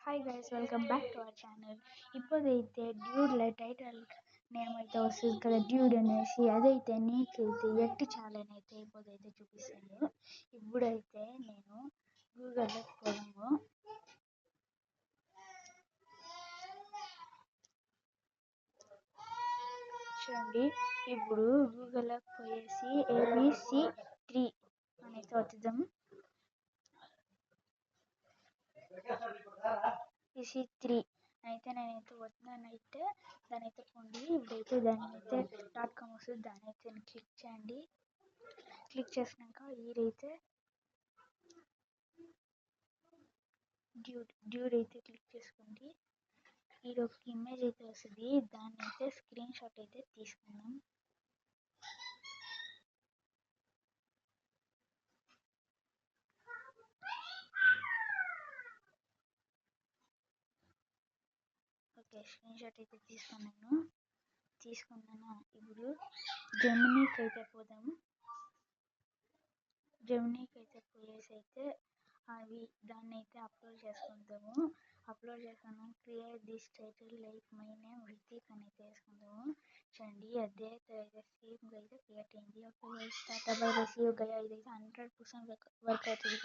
Hi guys, welcome back to our channel. ఇప్పుడైతే డ్యూడ్ల title name అయితే వస్తుంది కదా, డ్యూడ్ అనేసి. అదైతే నీకైతే ఎట్టి ఛానల్ అయితే ఇప్పుడైతే చూపిస్తాను. ఇప్పుడైతే నేను గూగుల్లోకి పోదాము. చూడండి, ఇప్పుడు గూగుల్లోకి పోయేసి ABC3 అనేది వచ్చేద్దాము. ABC3 అయితే నేనైతే వద్దానైతే దాని అయితే పోండి. ఇప్పుడైతే దాని అయితే .com వస్తుంది, దాని అయితే క్లిక్ చేయండి. క్లిక్ చేసినాక ఈడైతే డ్యూడ్ అయితే క్లిక్ చేసుకోండి. ఈడ ఒక ఇమేజ్ అయితే వస్తుంది, దాన్ని అయితే స్క్రీన్ షాట్ అయితే తీసుకుందాం. ఓకే, స్క్రీన్ షాట్ అయితే తీసుకున్నాను. ఇప్పుడు జెమినీకి అయితే పోదాము. జెమినీకి అయితే పోయేసి అయితే దాన్ని అయితే అప్లోడ్ చేసుకుంటాము. అప్లోడ్ చేసుకున్నాం. Create this title like my name Rithik అని అయితే వేసుకుందాము. చూడండి, అదే అయితే సేమ్ అయితే క్రియేట్ అయింది. ఓకే, స్టార్ట్ అవ్వాలి. రిసీవ్ గయా, ఇదైతే 100% వర్క్ అవుతుంది.